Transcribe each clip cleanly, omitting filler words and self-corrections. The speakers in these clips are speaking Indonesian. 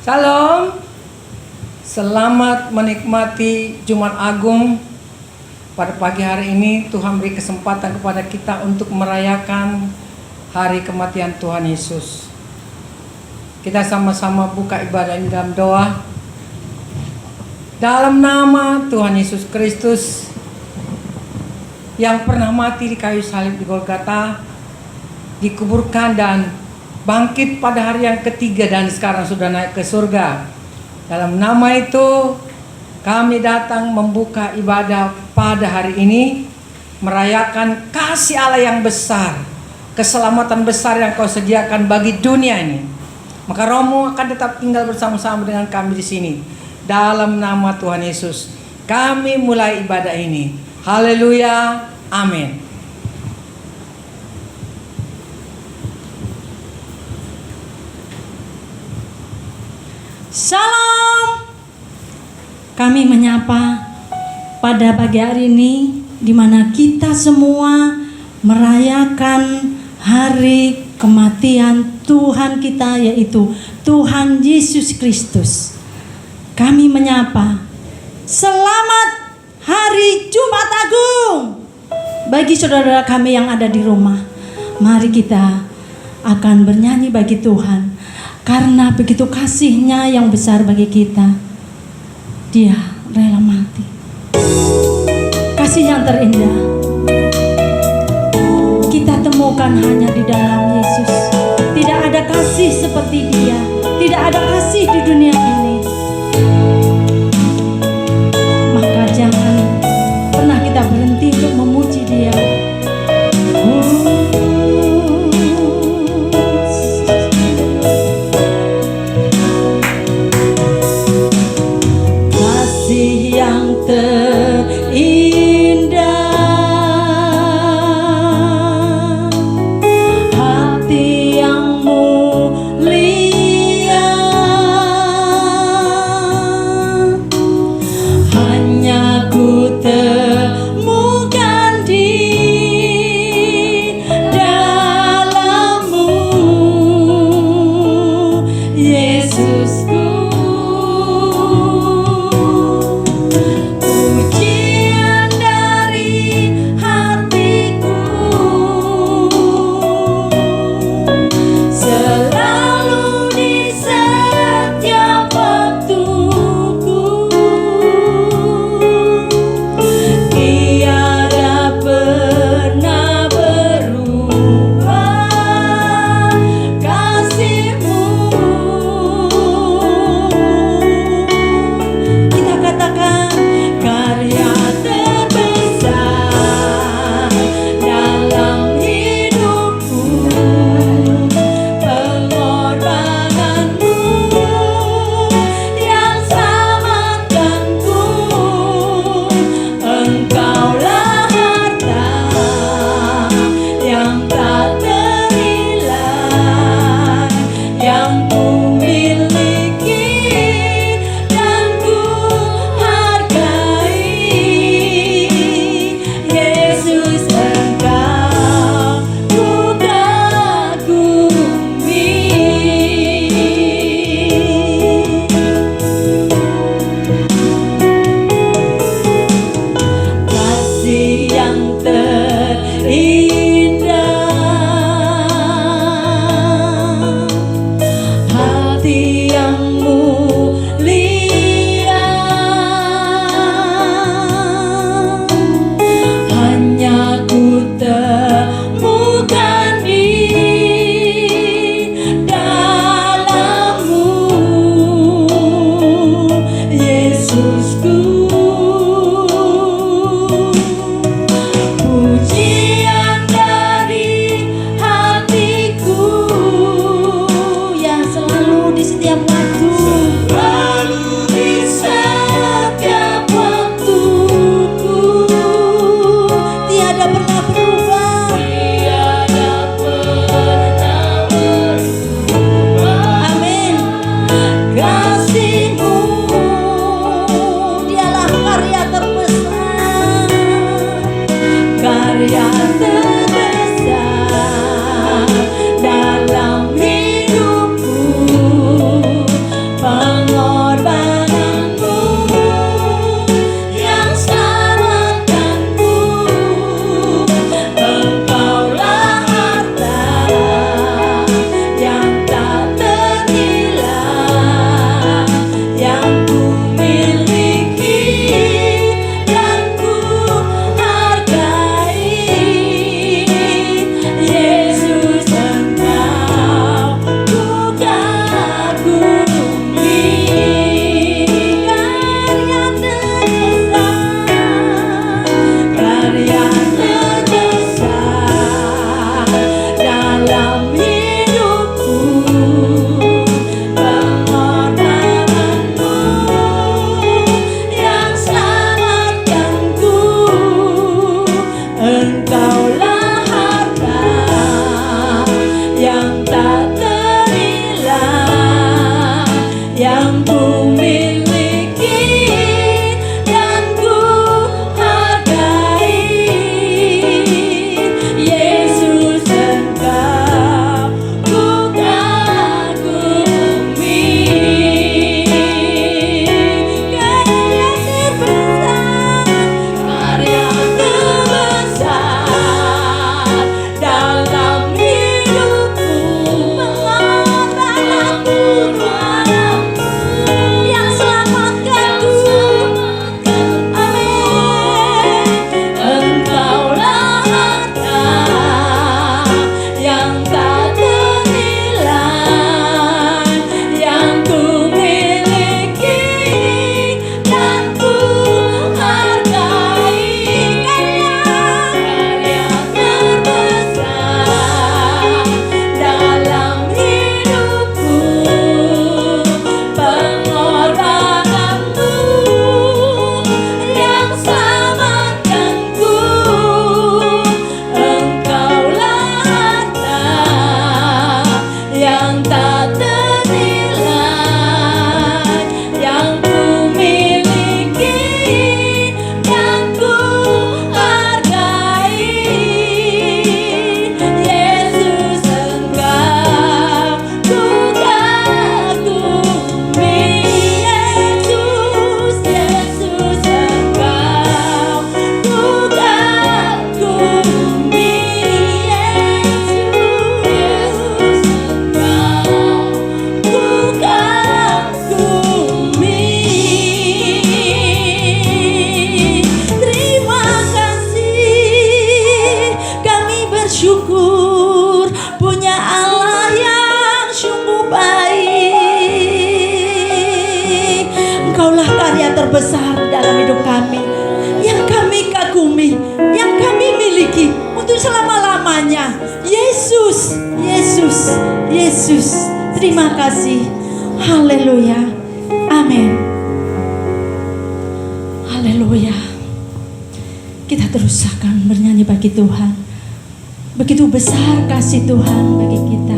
Salam, selamat menikmati Jumat Agung. Pada pagi hari ini Tuhan beri kesempatan kepada kita untuk merayakan hari kematian Tuhan Yesus. Kita sama-sama buka ibadah ini dalam doa. Dalam nama Tuhan Yesus Kristus yang pernah mati di kayu salib di Golgota, dikuburkan dan bangkit pada hari yang ketiga dan sekarang sudah naik ke surga. Dalam nama itu kami datang membuka ibadah pada hari ini, merayakan kasih Allah yang besar, keselamatan besar yang Kau sediakan bagi dunia ini. Maka Roh-Mu akan tetap tinggal bersama-sama dengan kami di sini. Dalam nama Tuhan Yesus kami mulai ibadah ini. Haleluya, amin. Salam. Kami menyapa pada pagi hari ini di mana kita semua merayakan hari kematian Tuhan kita, yaitu Tuhan Yesus Kristus. Kami menyapa selamat hari Jumat Agung bagi saudara kami yang ada di rumah. Mari kita akan bernyanyi bagi Tuhan. Karena begitu kasih-Nya yang besar bagi kita, Dia rela mati. Kasih yang terindah kita temukan hanya di dalam Yesus. Tidak ada kasih seperti Dia. Tidak ada kasih di dunia ini. Maka jangan pernah kita berhenti untuk memuji Dia. Hati Yesus. Terima kasih. Haleluya. Amin. Haleluya. Kita terus akan bernyanyi bagi Tuhan. Begitu besar kasih Tuhan bagi kita.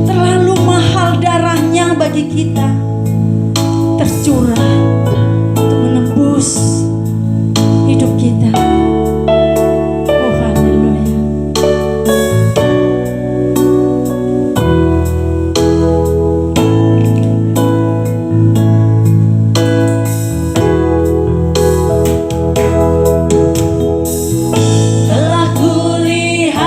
Terlalu mahal darahnya bagi kita. Tercurah untuk menebus hidup kita. Oh haleluya. Telah kulihat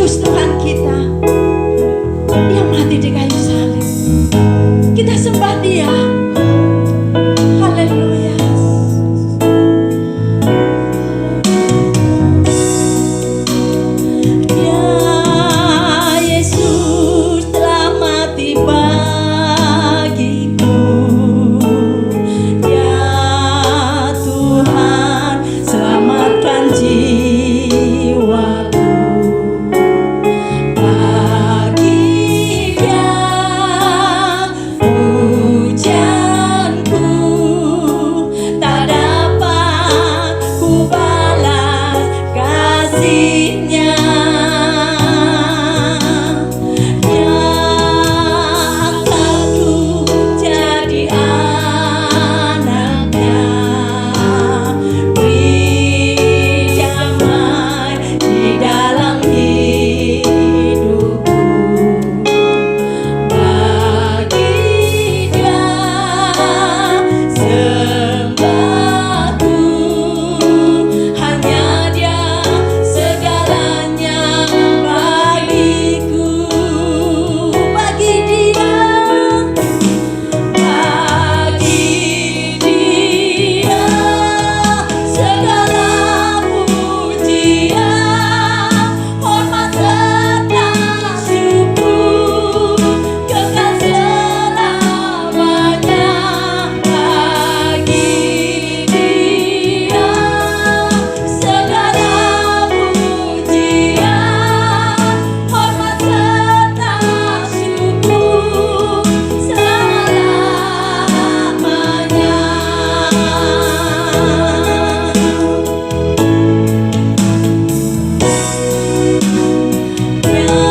Yesus Tuhan kita yang mati di kayu salib. Kita sembah Dia. Haleluya. Ya Yesus telah mati bagiku. Ya Tuhan selamatkan jiwaku. Bagi Dia pujianku tak dapat ku balas kasih-Nya. Yang angkatku jadi anaknya, beri damai di dalam hidupku. Bagi Dia sembahku, hanya Dia segalanya bagiku. Bagi Dia segala pujian, hormat serta syukur, kekal selamanya. Bagi Dia segala pujian, hormat serta syukur selama-lamanya. Ya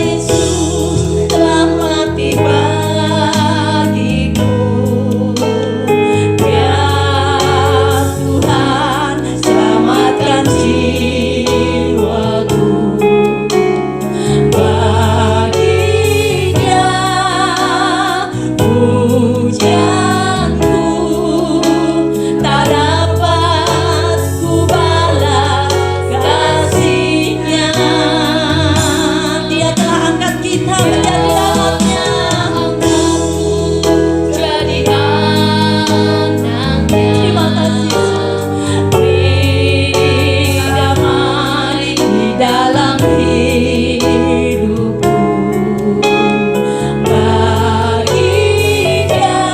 Yesus telah mati bagiku. Ya Tuhan selamatkan jiwaku. Bagi Dia pujianku tak dapat ku balas kasih-Nya. Dia telah angkat kita menjadi anaknya. Jadi anaknya. Terima kasih. Beri damai di dalam hidupku. Bagi Dia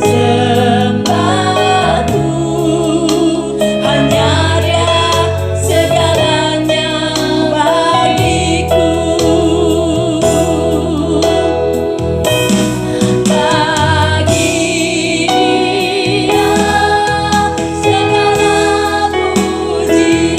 sembahku, hanya Dia segalanya bagiku. Bagi Dia segala pujian,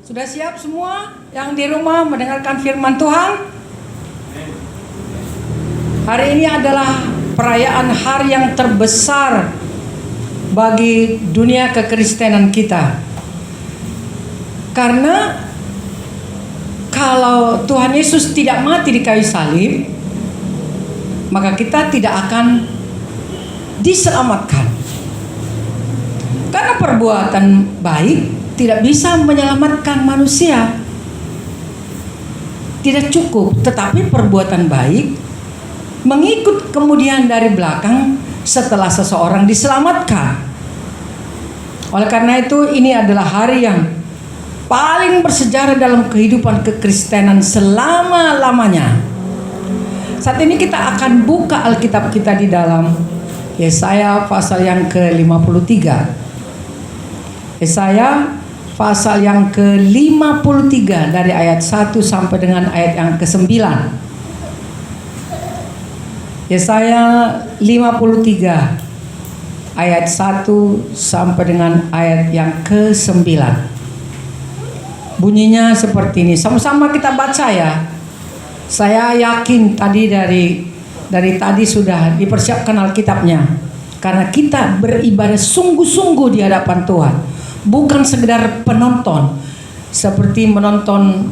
Sudah siap semua yang di rumah mendengarkan firman Tuhan? Hari ini adalah perayaan hari yang terbesar bagi dunia kekristenan kita. Karena kalau Tuhan Yesus tidak mati di kayu salib, maka kita tidak akan diselamatkan. Karena perbuatan baik tidak bisa menyelamatkan manusia. Tidak cukup, tetapi perbuatan baik mengikut kemudian dari belakang setelah seseorang diselamatkan. Oleh karena itu, ini adalah hari yang paling bersejarah dalam kehidupan kekristenan selama-lamanya. Saat ini kita akan buka Alkitab kita di dalam Yesaya pasal yang ke-53. Yesaya pasal yang ke-53 dari ayat 1 sampai dengan ayat yang ke-9. Yesaya 53 ayat 1 sampai dengan ayat yang ke-9. Bunyinya seperti ini. Sama-sama kita baca ya. Saya yakin tadi dari tadi sudah dipersiapkan Alkitabnya. Karena kita beribadah sungguh-sungguh di hadapan Tuhan. Bukan sekedar penonton seperti menonton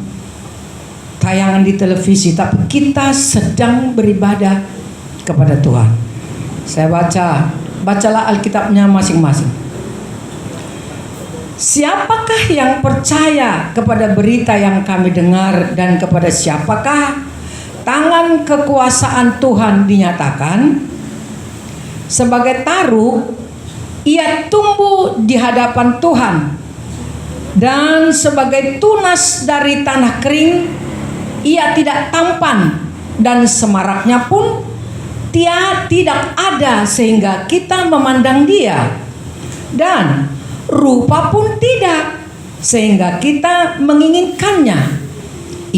tayangan di televisi, tapi kita sedang beribadah kepada Tuhan. Saya bacalah Alkitabnya masing-masing. Siapakah yang percaya kepada berita yang kami dengar, dan kepada siapakah tangan kekuasaan Tuhan dinyatakan? Sebagai taruh, ia tumbuh di hadapan Tuhan, dan sebagai tunas dari tanah kering, ia tidak tampan, dan semaraknya pun tidak ada sehingga kita memandang dia, dan rupa pun tidak sehingga kita menginginkannya.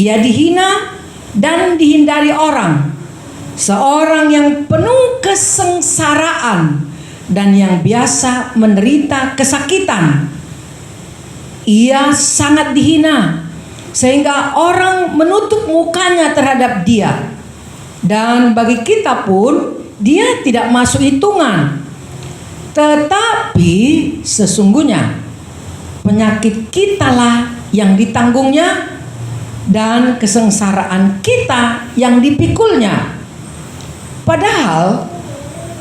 Ia dihina dan dihindari orang, seorang yang penuh kesengsaraan dan yang biasa menderita kesakitan. Ia sangat dihina sehingga orang menutup mukanya terhadap dia, dan bagi kita pun dia tidak masuk hitungan. Tetapi sesungguhnya penyakit kitalah yang ditanggungnya, dan kesengsaraan kita yang dipikulnya. Padahal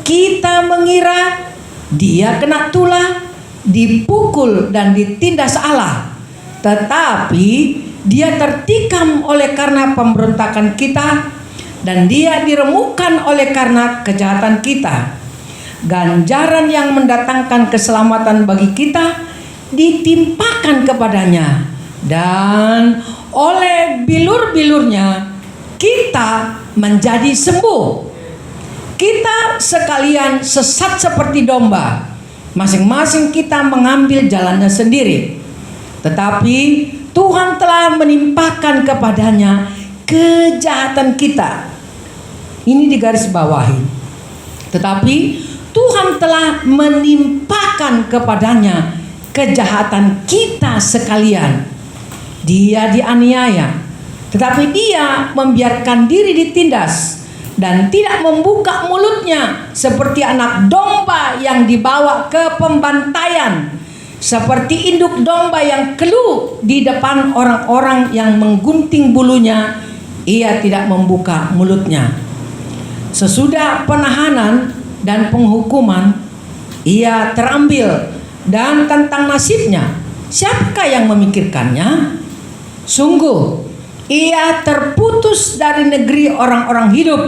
kita mengira dia kena tulah, dipukul dan ditindas Allah, tetapi dia tertikam oleh karena pemberontakan kita, dan dia diremukkan oleh karena kejahatan kita. Ganjaran yang mendatangkan keselamatan bagi kita ditimpakan kepadanya, dan oleh bilur-bilurnya kita menjadi sembuh. Kita sekalian sesat seperti domba, masing-masing kita mengambil jalannya sendiri. Tetapi Tuhan telah menimpakan kepadanya kejahatan kita. Ini digarisbawahi. Tetapi Tuhan telah menimpakan kepadanya kejahatan kita sekalian. Dia dianiaya, tetapi dia membiarkan diri ditindas, dan tidak membuka mulutnya seperti anak domba yang dibawa ke pembantaian, seperti induk domba yang keluh di depan orang-orang yang menggunting bulunya. Ia tidak membuka mulutnya. Sesudah penahanan dan penghukuman, ia terambil, dan tentang nasibnya siapakah yang memikirkannya? Sungguh ia terputus dari negeri orang-orang hidup,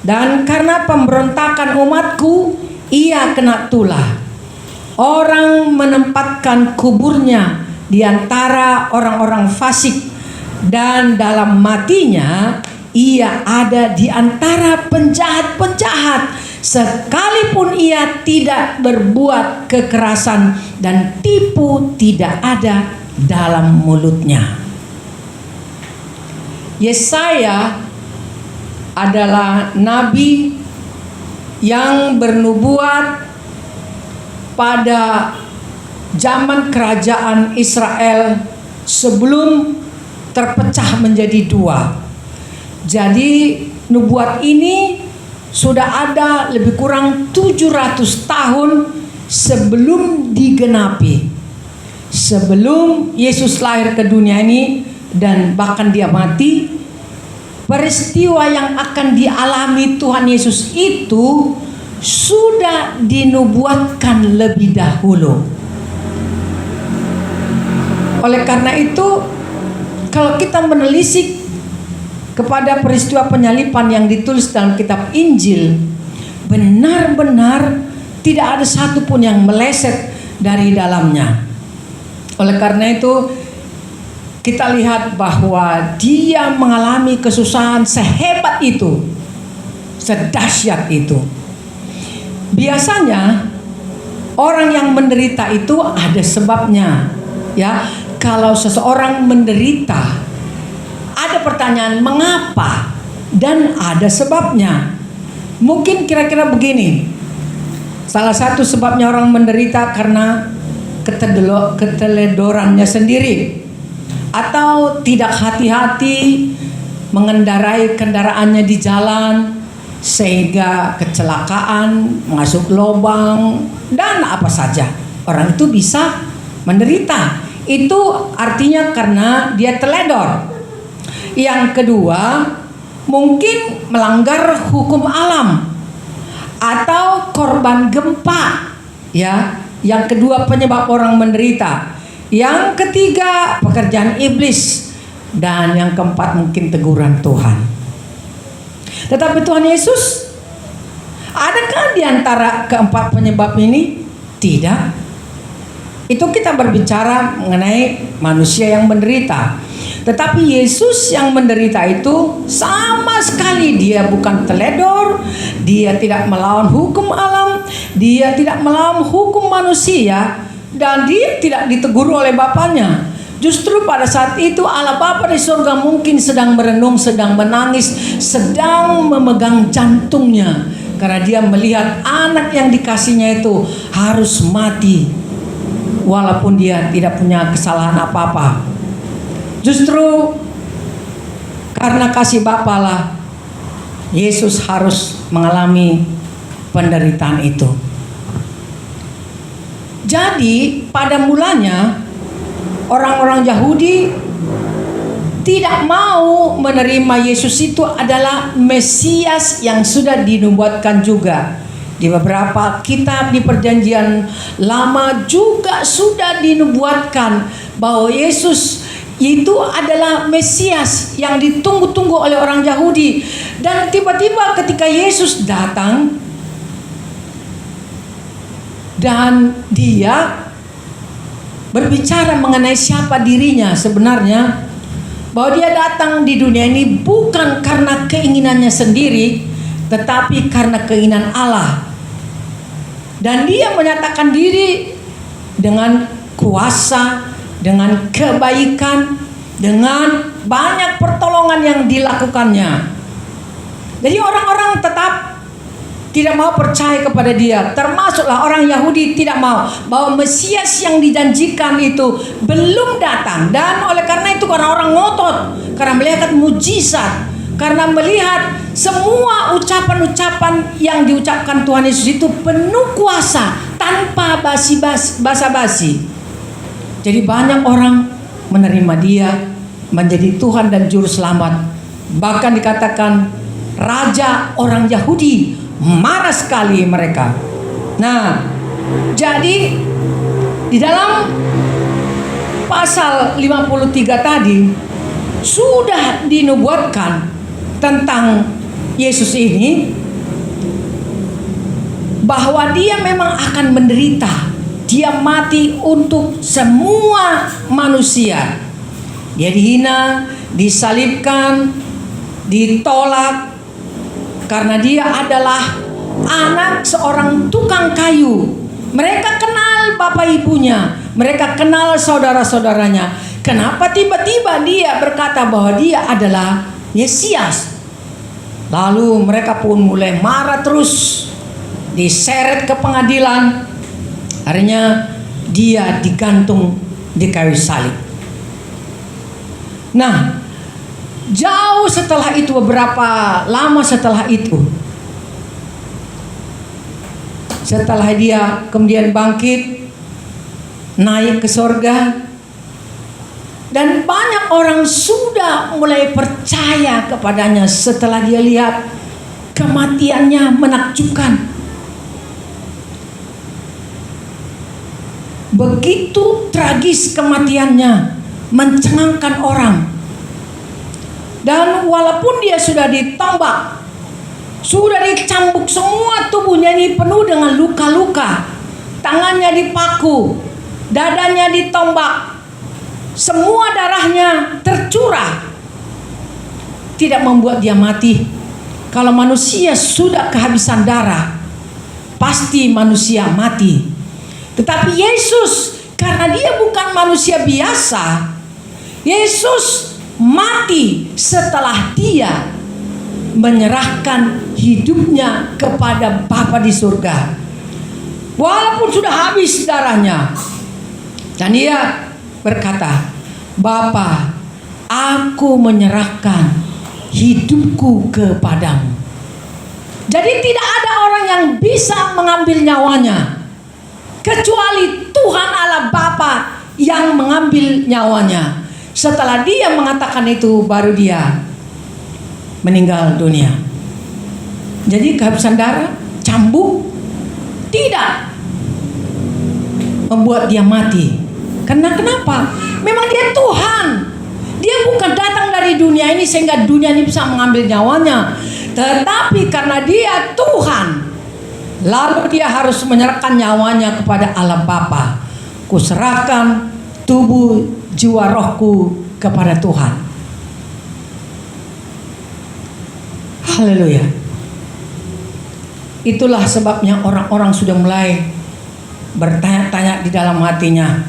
dan karena pemberontakan umatku ia kena tulah. Orang menempatkan kuburnya di antara orang-orang fasik, dan dalam matinya ia ada di antara penjahat-penjahat, sekalipun ia tidak berbuat kekerasan dan tipu tidak ada dalam mulutnya. Yesaya adalah nabi yang bernubuat pada zaman kerajaan Israel sebelum terpecah menjadi dua. Jadi nubuat ini sudah ada lebih kurang 700 tahun sebelum digenapi. Sebelum Yesus lahir ke dunia ini dan bahkan dia mati, peristiwa yang akan dialami Tuhan Yesus itu sudah dinubuatkan lebih dahulu. Oleh karena itu, kalau kita menelisik kepada peristiwa penyalipan yang ditulis dalam kitab Injil, benar-benar tidak ada satupun yang meleset dari dalamnya. Oleh karena itu, kita lihat bahwa dia mengalami kesusahan sehebat itu, sedahsyat itu. Biasanya orang yang menderita itu ada sebabnya, ya. Kalau seseorang menderita, ada pertanyaan mengapa, dan ada sebabnya. Mungkin kira-kira begini. Salah satu sebabnya orang menderita karena keteledorannya sendiri, atau tidak hati-hati mengendarai kendaraannya di jalan sehingga kecelakaan, masuk lubang, dan apa saja. Orang itu bisa menderita. Itu artinya karena dia teledor. Yang kedua, mungkin melanggar hukum alam atau korban gempa, ya. Yang kedua penyebab orang menderita. Yang ketiga pekerjaan iblis, dan yang keempat mungkin teguran Tuhan. Tetapi Tuhan Yesus, adakah di antara keempat penyebab ini? Tidak. Itu kita berbicara mengenai manusia yang menderita. Tetapi Yesus yang menderita itu sama sekali dia bukan teledor, dia tidak melawan hukum alam, dia tidak melawan hukum manusia, dan dia tidak ditegur oleh Bapaknya. Justru pada saat itu Allah Bapa di surga mungkin sedang merenung, sedang menangis, sedang memegang jantungnya, karena dia melihat anak yang dikasihnya itu harus mati walaupun dia tidak punya kesalahan apa-apa. Justru karena kasih Bapa lah Yesus harus mengalami penderitaan itu. Jadi pada mulanya orang-orang Yahudi tidak mau menerima Yesus itu adalah Mesias yang sudah dinubuatkan juga. Di beberapa kitab di Perjanjian Lama juga sudah dinubuatkan bahwa Yesus itu adalah Mesias yang ditunggu-tunggu oleh orang Yahudi. Dan tiba-tiba ketika Yesus datang dan dia berbicara mengenai siapa dirinya sebenarnya, bahwa dia datang di dunia ini bukan karena keinginannya sendiri, tetapi karena keinginan Allah. Dan dia menyatakan diri dengan kuasa, dengan kebaikan, dengan banyak pertolongan yang dilakukannya. Jadi orang-orang tetap tidak mau percaya kepada dia. Termasuklah orang Yahudi tidak mau bahwa Mesias yang dijanjikan itu belum datang. Dan oleh karena itu orang-orang ngotot, karena melihat mujizat, karena melihat semua ucapan-ucapan yang diucapkan Tuhan Yesus itu penuh kuasa tanpa basa-basi. Jadi banyak orang menerima dia menjadi Tuhan dan Juru Selamat. Bahkan dikatakan Raja orang Yahudi, marah sekali mereka. Nah, jadi di dalam pasal 53 tadi sudah dinubuatkan tentang Yesus ini, bahwa dia memang akan menderita. Dia mati untuk semua manusia. Dia dihina, disalibkan, ditolak, karena dia adalah anak seorang tukang kayu. Mereka kenal bapak ibunya, mereka kenal saudara-saudaranya. Kenapa tiba-tiba dia berkata bahwa dia adalah Mesias? Lalu mereka pun mulai marah terus, diseret ke pengadilan. Akhirnya dia digantung di kayu salib. Nah, jauh setelah itu, beberapa lama setelah itu, setelah dia kemudian bangkit, naik ke sorga, dan banyak orang sudah mulai percaya kepadanya setelah dia lihat kematiannya menakjubkan. Begitu tragis kematiannya, mencengangkan orang. Dan walaupun dia sudah ditombak, sudah dicambuk, semua tubuhnya ini penuh dengan luka-luka, tangannya dipaku, dadanya ditombak, semua darahnya tercurah, tidak membuat dia mati. Kalau manusia sudah kehabisan darah, pasti manusia mati. Tetapi Yesus, karena dia bukan manusia biasa, Yesus mati setelah dia menyerahkan hidupnya kepada Bapa di surga. Walaupun sudah habis darahnya, dan dia berkata, Bapa, aku menyerahkan hidupku kepadamu. Jadi tidak ada orang yang bisa mengambil nyawanya kecuali Tuhan Allah Bapa yang mengambil nyawanya. Setelah dia mengatakan itu, baru dia meninggal dunia. Jadi kehabisan darah, cambuk, tidak membuat dia mati. Karena kenapa? Memang dia Tuhan. Dia bukan datang dari dunia ini sehingga dunia ini bisa mengambil nyawanya. Tetapi karena dia Tuhan, lalu dia harus menyerahkan nyawanya kepada Allah Bapa. Kuserahkan tubuh, jiwa, rohku kepada Tuhan. Haleluya. Itulah sebabnya orang-orang sudah mulai bertanya-tanya di dalam hatinya,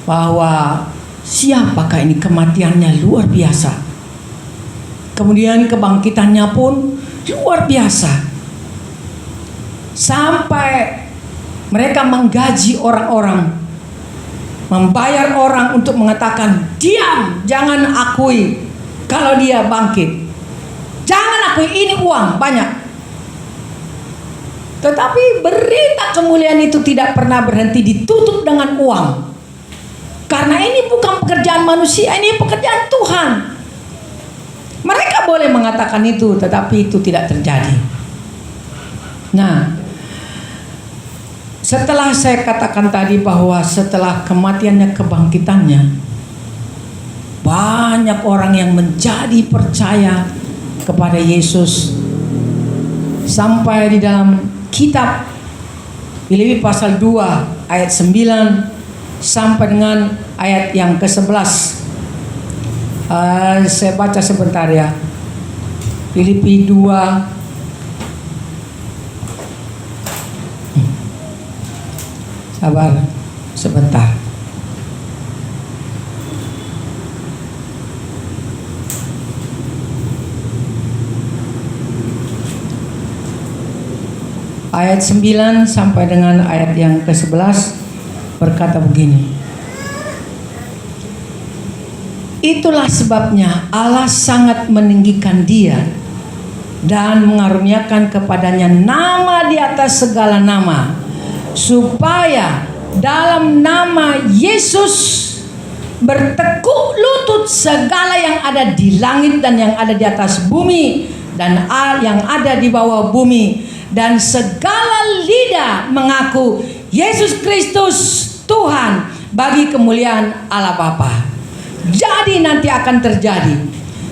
bahwa siapakah ini, kematiannya luar biasa, kemudian kebangkitannya pun luar biasa. Sampai mereka menggaji orang-orang, membayar orang untuk mengatakan, diam, jangan akui kalau dia bangkit, jangan akui, ini uang banyak. Tetapi berita kemuliaan itu tidak pernah berhenti ditutup dengan uang, karena ini bukan pekerjaan manusia, ini pekerjaan Tuhan. Mereka boleh mengatakan itu, tetapi itu tidak terjadi. Nah, setelah saya katakan tadi bahwa setelah kematiannya, kebangkitannya, banyak orang yang menjadi percaya kepada Yesus. Sampai di dalam kitab Filipi pasal 2 ayat 9 sampai dengan ayat yang ke-11. Saya baca sebentar ya. Filipi 2 sabar sebentar. Ayat 9 sampai dengan ayat yang ke-11 berkata begini. Itulah sebabnya Allah sangat meninggikan dia dan mengaruniakan kepadanya nama di atas segala nama, supaya dalam nama Yesus bertekuk lutut segala yang ada di langit dan yang ada di atas bumi dan yang ada di bawah bumi, dan segala lidah mengaku Yesus Kristus Tuhan bagi kemuliaan Allah Bapa. Jadi nanti akan terjadi,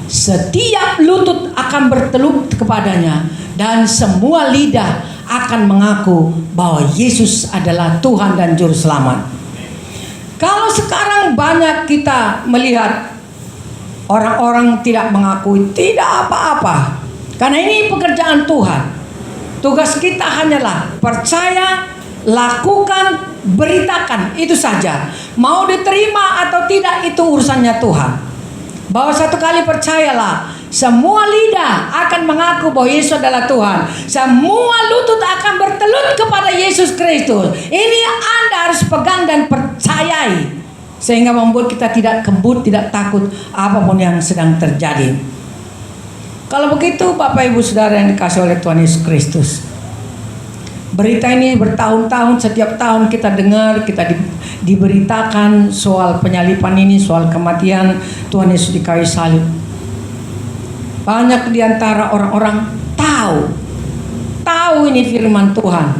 setiap lutut akan berteluk kepadanya dan semua lidah akan mengaku bahwa Yesus adalah Tuhan dan Juru Selamat. Kalau sekarang banyak kita melihat orang-orang tidak mengakui, tidak apa-apa, karena ini pekerjaan Tuhan. Tugas kita hanyalah percaya, lakukan, beritakan, itu saja. Mau diterima atau tidak itu urusannya Tuhan. Bahwa satu kali percayalah, semua lidah akan mengaku bahwa Yesus adalah Tuhan. Semua lutut akan bertelut kepada Yesus Kristus. Ini Anda harus pegang dan percayai. sehingga membuat kita tidak kebut, tidak takut apapun yang sedang terjadi. Kalau begitu Bapak Ibu Saudara yang dikasih oleh Tuhan Yesus Kristus, berita ini bertahun-tahun, setiap tahun kita dengar, kita diberitakan soal penyalipan ini, soal kematian Tuhan Yesus di kayu salib. Banyak di antara orang-orang tahu ini firman Tuhan,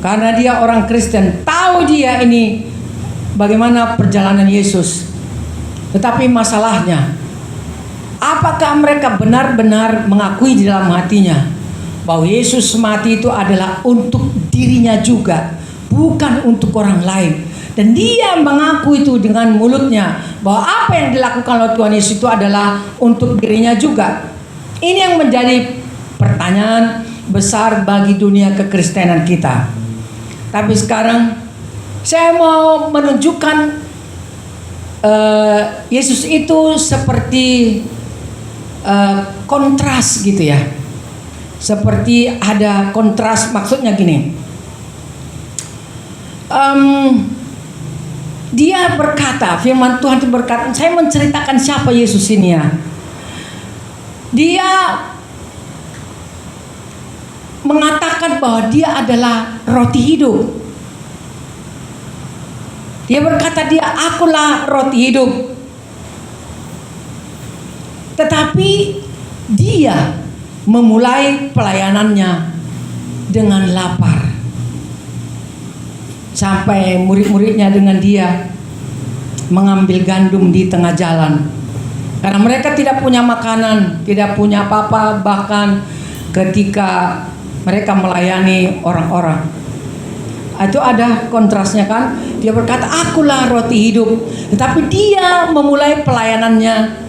karena dia orang Kristen, tahu dia ini bagaimana perjalanan Yesus. Tetapi masalahnya, apakah mereka benar-benar mengakui di dalam hatinya bahwa Yesus mati itu adalah untuk dirinya juga, bukan untuk orang lain. Dan dia mengaku itu dengan mulutnya bahwa apa yang dilakukan oleh Tuhan Yesus itu adalah untuk dirinya juga. Ini yang menjadi pertanyaan besar bagi dunia kekristenan kita. Tapi sekarang saya mau menunjukkan Yesus itu seperti kontras gitu ya. Seperti ada kontras, maksudnya gini. Dia berkata, firman Tuhan itu berkata, saya menceritakan siapa Yesus ini ya. Dia mengatakan bahwa dia adalah roti hidup. Dia berkata, akulah roti hidup. Tetapi dia memulai pelayanannya dengan lapar. Sampai murid-muridnya dengan dia mengambil gandum di tengah jalan. Karena mereka tidak punya makanan, tidak punya apa-apa, bahkan ketika mereka melayani orang-orang. Itu ada kontrasnya kan. Dia berkata, akulah roti hidup. Tetapi dia memulai pelayanannya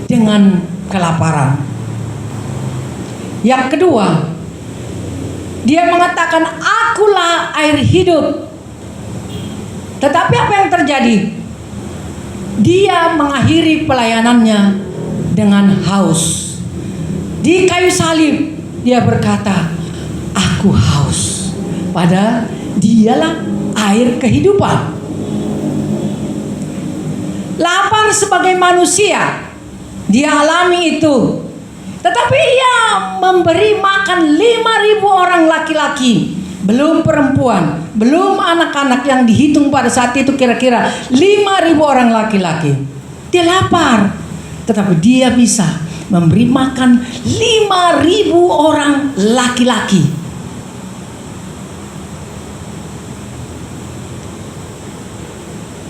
dengan kelaparan. Yang kedua, dia mengatakan, akulah air hidup. Tetapi apa yang terjadi? Dia mengakhiri pelayanannya dengan haus. Di kayu salib dia berkata, aku haus. Padahal dialah air kehidupan. Lapar sebagai manusia, dia alami itu. Tetapi ia memberi makan 5.000 orang laki-laki, belum perempuan, belum anak-anak yang dihitung pada saat itu kira-kira 5.000 orang laki-laki. Dia lapar, tetapi dia bisa memberi makan 5.000 orang laki-laki.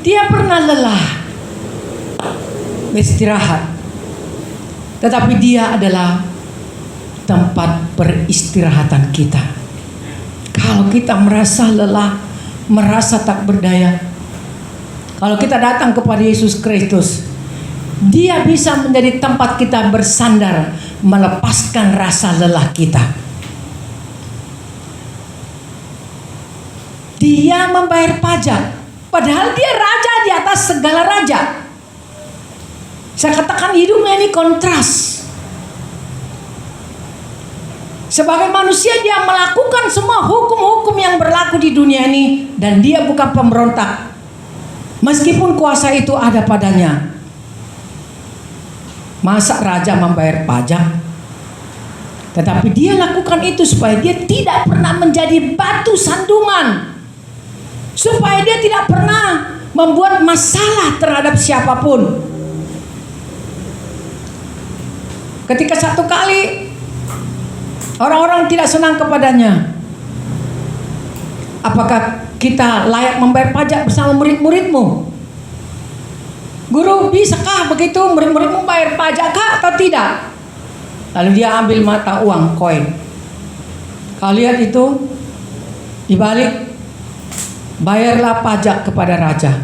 Dia pernah lelah, beristirahat. Tetapi dia adalah tempat peristirahatan kita. Kalau kita merasa lelah, merasa tak berdaya, kalau kita datang kepada Yesus Kristus, dia bisa menjadi tempat kita bersandar, melepaskan rasa lelah kita. Dia membayar pajak, padahal dia raja di atas segala raja. Saya katakan hidupnya ini kontras. Sebagai manusia dia melakukan semua hukum-hukum yang berlaku di dunia ini, dan dia bukan pemberontak. Meskipun kuasa itu ada padanya. Masa raja membayar pajak? Tetapi dia lakukan itu supaya dia tidak pernah menjadi batu sandungan, supaya dia tidak pernah membuat masalah terhadap siapapun. Ketika satu kali orang-orang tidak senang kepadanya, apakah kita layak membayar pajak bersama murid-muridmu? Guru, bisakah begitu murid-muridmu bayar pajak kah atau tidak? Lalu dia ambil mata uang, koin. Kau lihat itu, dibalik, bayarlah pajak kepada raja,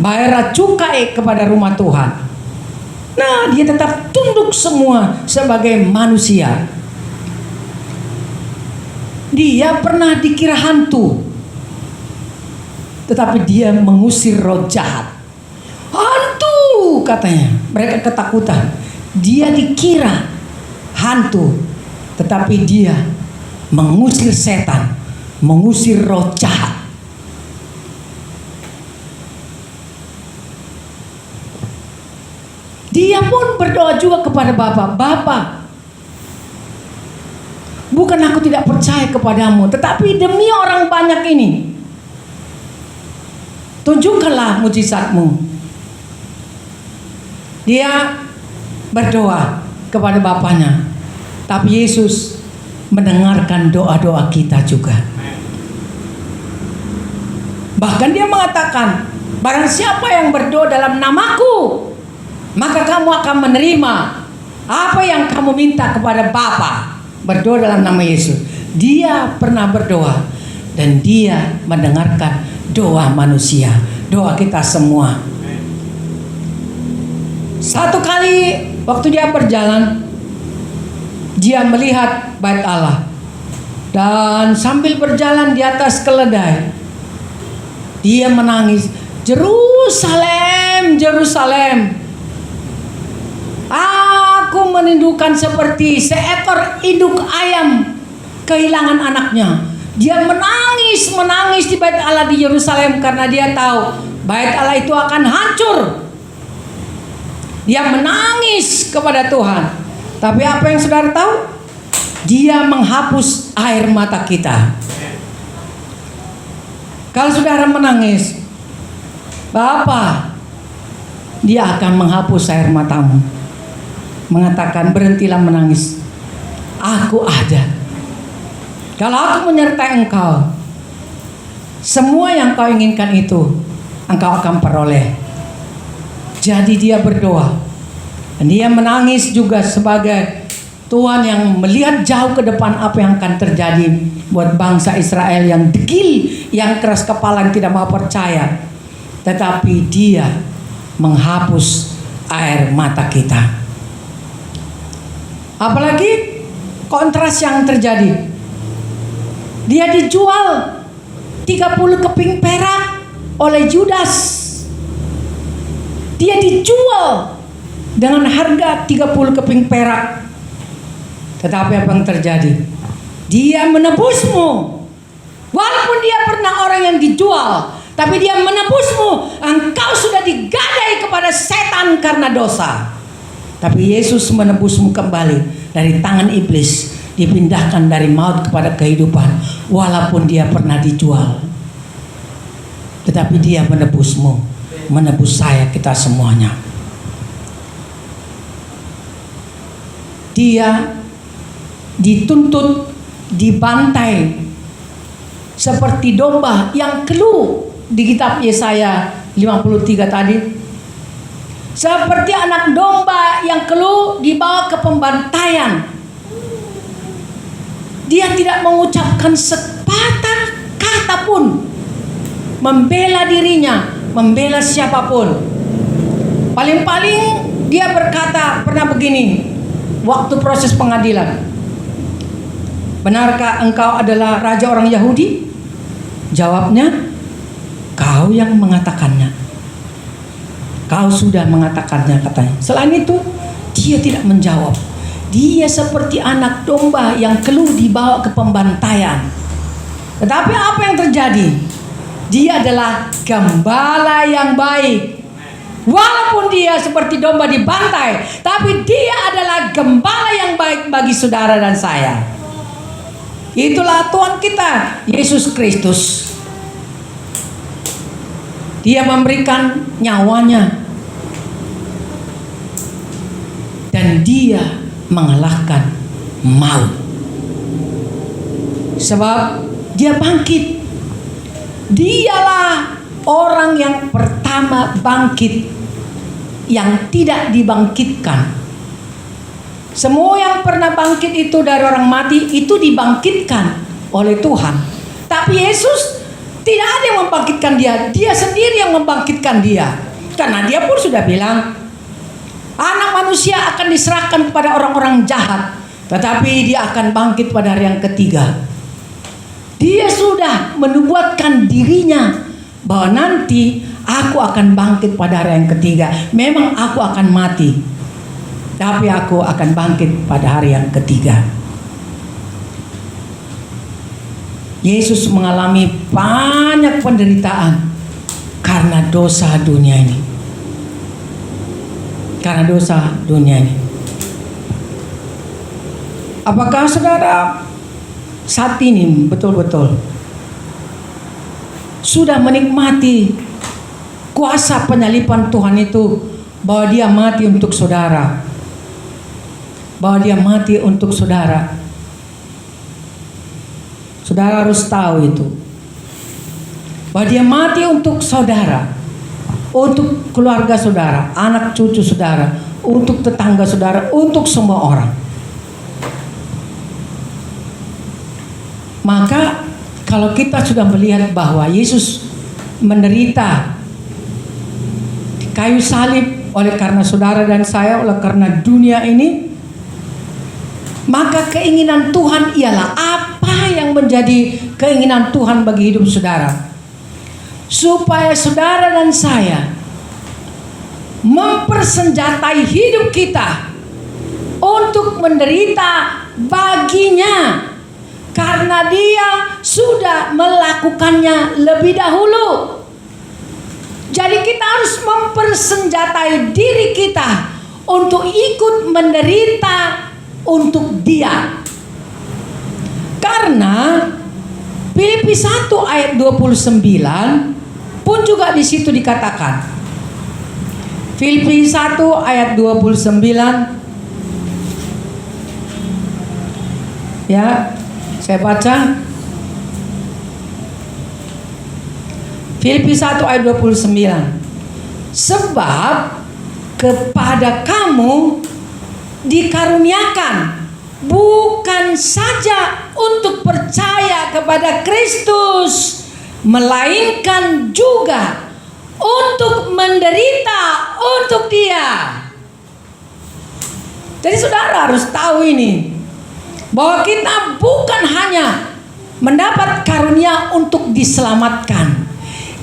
bayarlah cukai kepada rumah Tuhan. Nah, dia tetap tunduk semua sebagai manusia. Dia pernah dikira hantu, tetapi dia mengusir roh jahat. Hantu katanya, mereka ketakutan. Dia dikira hantu, tetapi dia mengusir setan, mengusir roh jahat. Dia pun berdoa juga kepada Bapa, Bapa, bukan aku tidak percaya kepadamu, tetapi demi orang banyak ini, tunjukkanlah mujizatmu. Dia berdoa kepada Bapaknya, tapi Yesus mendengarkan doa-doa kita juga. Bahkan dia mengatakan, barang siapa yang berdoa dalam namaku, maka kamu akan menerima apa yang kamu minta kepada Bapa. Berdoa dalam nama Yesus. Dia pernah berdoa dan dia mendengarkan doa manusia, doa kita semua. Satu kali waktu dia berjalan, dia melihat bait Allah, dan sambil berjalan di atas keledai, dia menangis, Yerusalem, Yerusalem, aku merindukan seperti seekor induk ayam kehilangan anaknya. Dia menangis di bait Allah di Yerusalem karena dia tahu bait Allah itu akan hancur. Dia menangis kepada Tuhan. Tapi apa yang saudara tahu? Dia menghapus air mata kita. Kalau saudara menangis, Bapa, dia akan menghapus air matamu, mengatakan berhentilah menangis, aku ada. Kalau aku menyertai engkau, semua yang kau inginkan itu engkau akan peroleh. Jadi dia berdoa, dan dia menangis juga sebagai Tuhan yang melihat jauh ke depan apa yang akan terjadi buat bangsa Israel yang degil, yang keras kepala, yang tidak mau percaya. Tetapi dia menghapus air mata kita. Apalagi kontras yang terjadi. Dia dijual 30 keping perak oleh Judas. Dia dijual dengan harga 30 keping perak. Tetapi apa yang terjadi? Dia menebusmu. Walaupun dia pernah orang yang dijual, tapi dia menebusmu. Engkau sudah digadai kepada setan karena dosa. Tapi Yesus menebusmu kembali dari tangan iblis, dipindahkan dari maut kepada kehidupan. Walaupun dia pernah dijual, tetapi dia menebusmu, menebus saya, kita semuanya. Dia dituntut, dibantai seperti domba yang keluh di kitab Yesaya 53 tadi. Seperti anak domba yang keluh dibawa ke pembantaian. Dia tidak mengucapkan sepatah kata pun membela dirinya, membela siapapun. Paling-paling dia berkata pernah begini waktu proses pengadilan, benarkah engkau adalah raja orang Yahudi? Jawabnya, kau yang mengatakannya. Kau sudah mengatakannya, katanya. Selain itu, dia tidak menjawab. Dia seperti anak domba yang keluh dibawa ke pembantaian. Tetapi apa yang terjadi? Dia adalah gembala yang baik. Walaupun dia seperti domba dibantai, tapi dia adalah gembala yang baik bagi saudara dan saya. Itulah Tuhan kita, Yesus Kristus. Dia memberikan nyawanya, dan dia mengalahkan maut. Sebab dia bangkit. Dialah orang yang pertama bangkit, yang tidak dibangkitkan. Semua yang pernah bangkit itu dari orang mati itu dibangkitkan oleh Tuhan. Tapi Yesus tidak ada yang membangkitkan dia. Dia sendiri yang membangkitkan dia. Karena dia pun sudah bilang, anak manusia akan diserahkan kepada orang-orang jahat, tetapi dia akan bangkit pada hari yang ketiga. Dia sudah menubuatkan dirinya bahwa nanti aku akan bangkit pada hari yang ketiga. Memang aku akan mati, tapi aku akan bangkit pada hari yang ketiga. Yesus mengalami banyak penderitaan karena dosa dunia ini. karena dosa dunia ini. Apakah saudara saat ini betul-betul sudah menikmati kuasa penyaliban Tuhan itu, bahwa dia mati untuk saudara, bahwa dia mati untuk saudara? Saudara harus tahu itu, bahwa dia mati untuk saudara, untuk keluarga saudara, anak cucu saudara, untuk tetangga saudara, untuk semua orang. Maka kalau kita sudah melihat bahwa Yesus menderita di kayu salib oleh karena saudara dan saya, oleh karena dunia ini, maka keinginan Tuhan ialah apa yang menjadi keinginan Tuhan bagi hidup saudara? Supaya saudara dan saya mempersenjatai hidup kita untuk menderita baginya, karena dia sudah melakukannya lebih dahulu. Jadi kita harus mempersenjatai diri kita untuk ikut menderita untuk dia. Karena Filipi 1 ayat 29 pun juga di situ dikatakan. Filipi 1 ayat 29, ya, saya baca. Filipi 1 ayat 29. Sebab kepada kamu dikaruniakan bukan saja untuk percaya kepada Kristus, melainkan juga untuk menderita untuk Dia. Jadi saudara harus tahu ini, bahwa kita bukan hanya mendapat karunia untuk diselamatkan,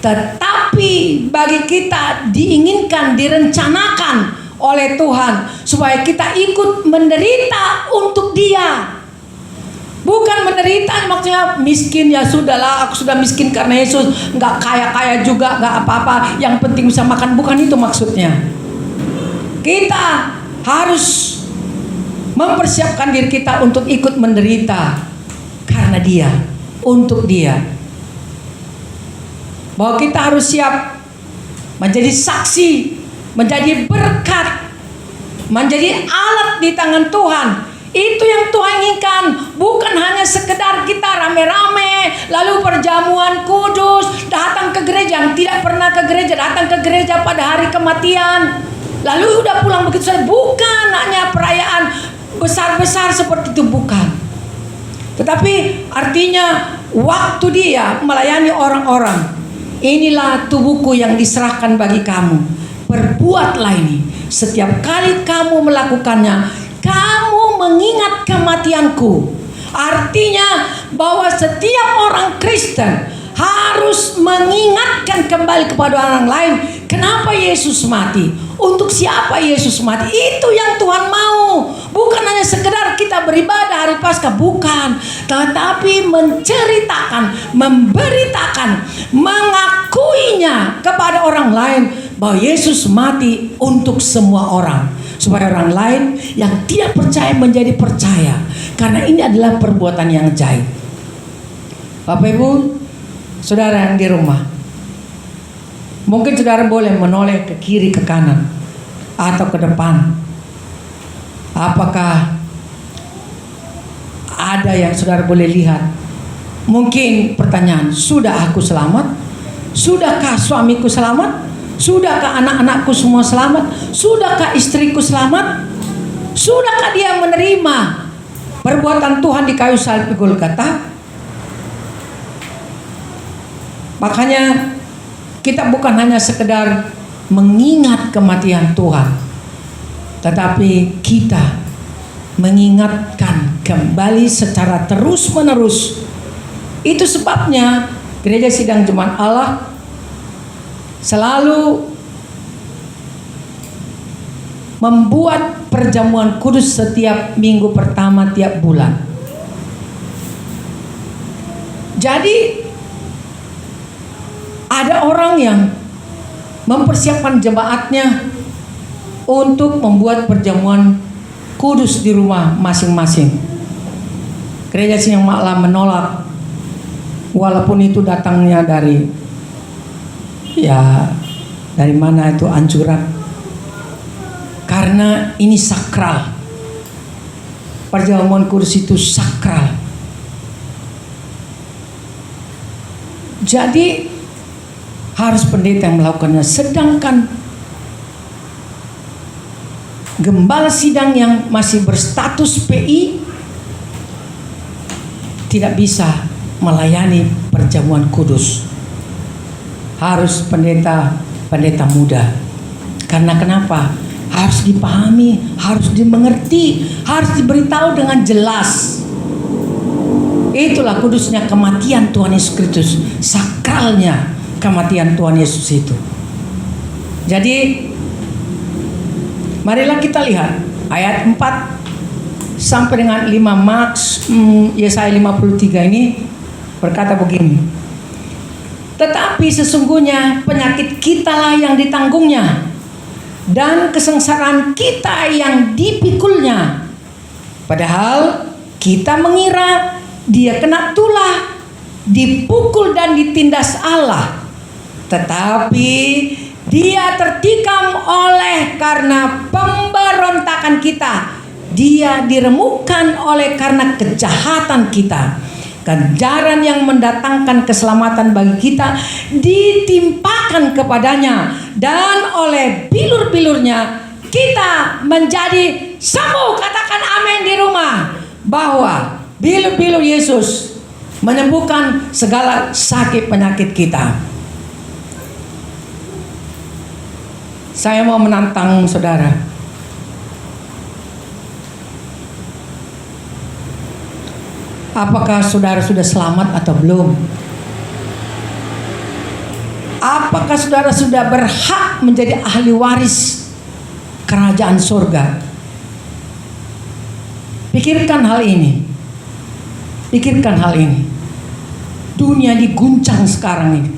tetapi bagi kita diinginkan, direncanakan oleh Tuhan supaya kita ikut menderita untuk Dia. Bukan menderita maksudnya miskin, ya sudahlah aku sudah miskin karena Yesus, nggak kaya-kaya juga, nggak apa-apa, yang penting bisa makan. Bukan itu maksudnya. Kita harus mempersiapkan diri kita untuk ikut menderita karena Dia, untuk Dia. Bahwa kita harus siap menjadi saksi, menjadi berkat, menjadi alat di tangan Tuhan. Itu yang Tuhan inginkan. Bukan hanya sekedar kita rame-rame lalu perjamuan kudus, datang ke gereja, yang tidak pernah ke gereja, datang ke gereja pada hari kematian lalu udah pulang begitu saja. Bukan hanya perayaan besar-besar seperti itu, bukan. Tetapi artinya waktu Dia melayani orang-orang, inilah tubuhku yang diserahkan bagi kamu, perbuatlah ini. Setiap kali kamu melakukannya, kamu mengingat kematianku. Artinya bahwa setiap orang Kristen harus mengingatkan kembali kepada orang lain, kenapa Yesus mati, untuk siapa Yesus mati. Itu yang Tuhan mau. Bukan hanya sekedar kita beribadah hari Paskah, bukan, tetapi menceritakan, memberitakan, mengakuinya kepada orang lain bahwa Yesus mati untuk semua orang, supaya orang lain yang tidak percaya menjadi percaya. Karena ini adalah perbuatan yang ajaib. Bapak Ibu, saudara yang di rumah, mungkin saudara boleh menoleh ke kiri, ke kanan, atau ke depan. Apakah ada yang saudara boleh lihat? Mungkin pertanyaan, sudah aku selamat? Sudahkah suamiku selamat? Sudahkah anak-anakku semua selamat? Sudahkah istriku selamat? Sudahkah dia menerima perbuatan Tuhan di kayu salib di Golgota? Makanya kita bukan hanya sekedar mengingat kematian Tuhan, tetapi kita mengingatkan kembali secara terus-menerus. Itu sebabnya Gereja Sidang Jemaat Allah selalu membuat perjamuan kudus setiap minggu pertama tiap bulan. Jadi ada orang yang mempersiapkan jemaatnya untuk membuat perjamuan kudus di rumah masing-masing. Gereja Siang Makla menolak, walaupun itu datangnya dari mana itu anjuran, karena ini sakral. Perjamuan kudus itu sakral. Jadi harus pendeta yang melakukannya. Sedangkan gembala sidang yang masih berstatus PI tidak bisa melayani perjamuan kudus. Harus pendeta muda. Karena kenapa? Harus dipahami, harus dimengerti, harus diberitahu dengan jelas. Itulah kudusnya kematian Tuhan Yesus Kristus, sakralnya kematian Tuhan Yesus itu. Jadi marilah kita lihat ayat 4 sampai dengan 5 Yesaya 53 ini berkata begini. Tetapi sesungguhnya penyakit kitalah yang ditanggungnya, dan kesengsaraan kita yang dipikulnya. Padahal kita mengira dia kena tulah, dipukul dan ditindas Allah. Tetapi dia tertikam oleh karena pemberontakan kita. Dia diremukkan oleh karena kejahatan kita. Ganjaran yang mendatangkan keselamatan bagi kita ditimpakan kepadanya, dan oleh bilur-bilurnya kita menjadi sembuh. Katakan amin di rumah, bahwa bilur-bilur Yesus menyembuhkan segala sakit penyakit kita. Saya mau menantang saudara. Apakah saudara sudah selamat atau belum? Apakah saudara sudah berhak menjadi ahli waris kerajaan surga? Pikirkan hal ini. Pikirkan hal ini. Dunia diguncang sekarang ini.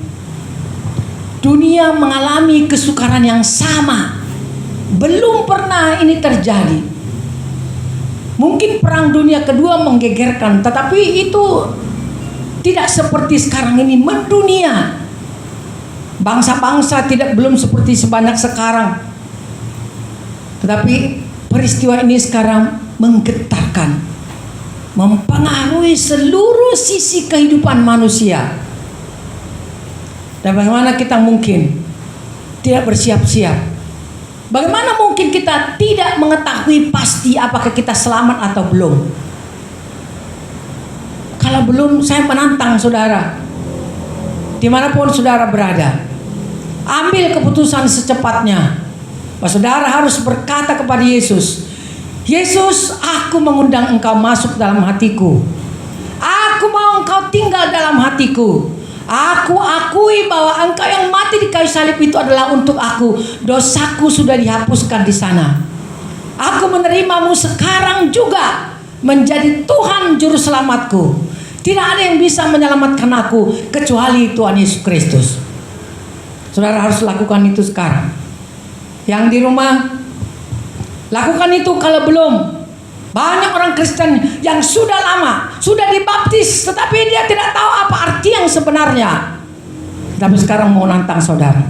Dunia mengalami kesukaran yang sama. Belum pernah ini terjadi. Mungkin perang dunia kedua menggegerkan, tetapi itu tidak seperti sekarang ini mendunia. Bangsa-bangsa belum seperti sebanyak sekarang. Tetapi peristiwa ini sekarang menggetarkan, mempengaruhi seluruh sisi kehidupan manusia. Dan bagaimana kita mungkin tidak bersiap-siap? Bagaimana mungkin kita tidak mengetahui pasti apakah kita selamat atau belum? Kalau belum, saya menantang saudara, dimanapun saudara berada, ambil keputusan secepatnya. Saudara harus berkata kepada Yesus, Yesus, aku mengundang engkau masuk dalam hatiku. Aku mau engkau tinggal dalam hatiku. Aku akui bahwa engkau yang mati di kayu salib itu adalah untuk aku. Dosaku sudah dihapuskan di sana. Aku menerimamu sekarang juga menjadi Tuhan Juru Selamatku. Tidak ada yang bisa menyelamatkan aku kecuali Tuhan Yesus Kristus. Saudara harus lakukan itu sekarang. Yang di rumah, lakukan itu kalau belum. Banyak orang Kristen yang sudah lama, sudah dibaptis, tetapi dia tidak tahu apa arti yang sebenarnya. Tapi sekarang mau nantang saudara,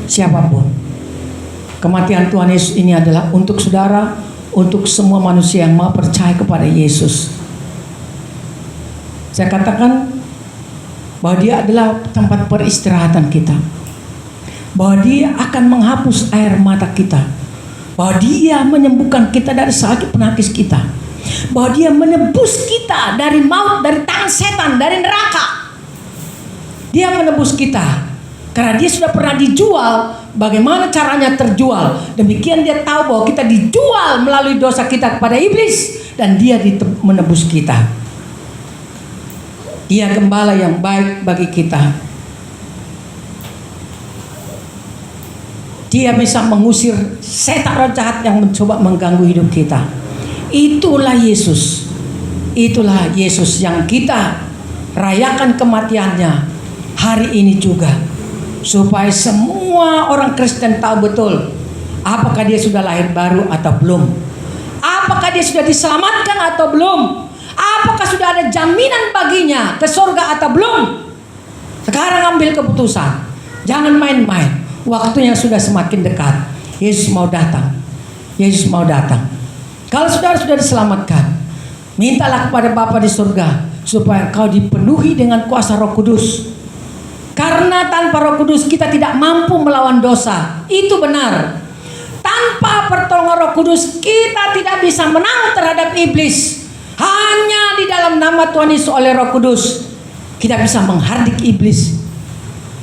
siapapun, kematian Tuhan Yesus ini adalah untuk saudara, untuk semua manusia yang mau percaya kepada Yesus. Saya katakan bahwa dia adalah tempat peristirahatan kita, bahwa dia akan menghapus air mata kita, bahwa dia menyembuhkan kita dari sakit penyakit kita, bahwa dia menebus kita dari maut, dari tangan setan, dari neraka. Dia menebus kita karena dia sudah pernah dijual. Bagaimana caranya terjual? Demikian dia tahu bahwa kita dijual melalui dosa kita kepada iblis, dan dia menebus kita. Dia gembala yang baik bagi kita. Dia bisa mengusir setan roh jahat yang mencoba mengganggu hidup kita. Itulah Yesus. Itulah Yesus yang kita rayakan kematiannya hari ini juga. Supaya semua orang Kristen tahu betul Apakah dia sudah lahir baru atau belum? Apakah dia sudah diselamatkan atau belum? Apakah sudah ada jaminan baginya ke surga atau belum? Sekarang ambil keputusan. Jangan main-main. Waktunya sudah semakin dekat. Yesus mau datang. Yesus mau datang. Kalau saudara sudah diselamatkan, mintalah kepada Bapa di surga supaya kau dipenuhi dengan kuasa Roh Kudus. Karena tanpa Roh Kudus kita tidak mampu melawan dosa. Itu benar. Tanpa pertolongan Roh Kudus kita tidak bisa menang terhadap iblis. Hanya di dalam nama Tuhan Yesus oleh Roh Kudus kita bisa menghardik iblis,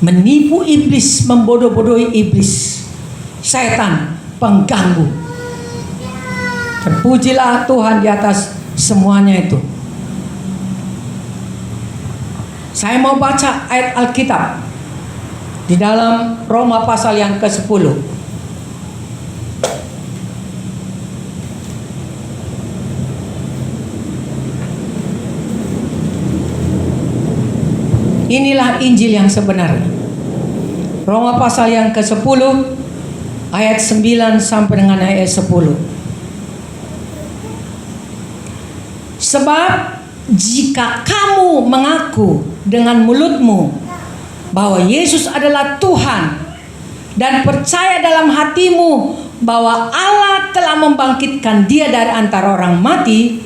menipu iblis, membodoh-bodohi iblis, setan, pengganggu. Terpujilah Tuhan di atas semuanya itu. Saya mau baca ayat Alkitab di dalam Roma pasal yang ke-10. Inilah Injil yang sebenarnya. Roma pasal yang ke-10 ayat 9 sampai dengan ayat 10. Sebab jika kamu mengaku dengan mulutmu bahwa Yesus adalah Tuhan dan percaya dalam hatimu bahwa Allah telah membangkitkan Dia dari antara orang mati,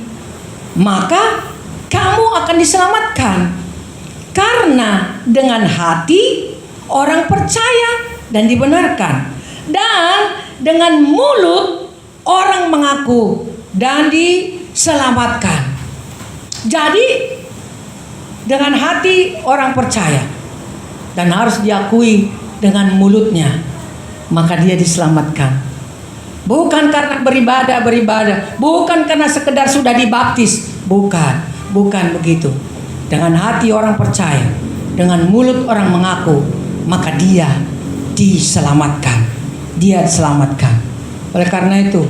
maka kamu akan diselamatkan. Karena dengan hati orang percaya dan dibenarkan, dan dengan mulut orang mengaku dan diselamatkan. Jadi dengan hati orang percaya dan harus diakui dengan mulutnya, maka dia diselamatkan. Bukan karena beribadah, bukan karena sekedar sudah dibaptis, bukan begitu. Dengan hati orang percaya, dengan mulut orang mengaku, maka dia diselamatkan. Dia diselamatkan. Oleh karena itu,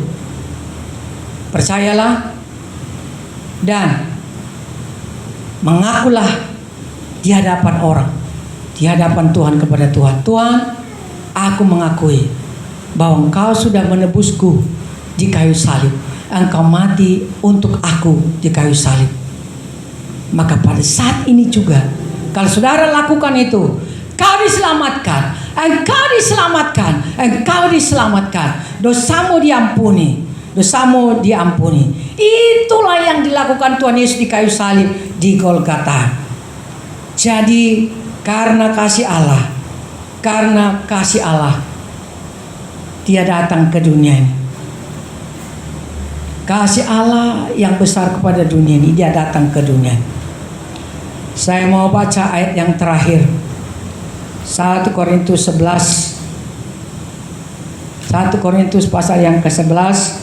percayalah dan mengakulah di hadapan orang, di hadapan Tuhan kepada Tuhan. Tuhan, aku mengakui bahwa Engkau sudah menebusku di kayu salib. Engkau mati untuk aku di kayu salib. Maka pada saat ini juga, kalau saudara lakukan itu, kau diselamatkan, engkau diselamatkan, engkau diselamatkan. Dosamu diampuni, dosamu diampuni. Itulah yang dilakukan Tuhan Yesus di kayu salib di Golgota. Jadi karena kasih Allah, Dia datang ke dunia ini. Kasih Allah yang besar kepada dunia ini, Dia datang ke dunia ini. Saya mau baca ayat yang terakhir, 1 Korintus 11. 1 Korintus pasal yang ke-11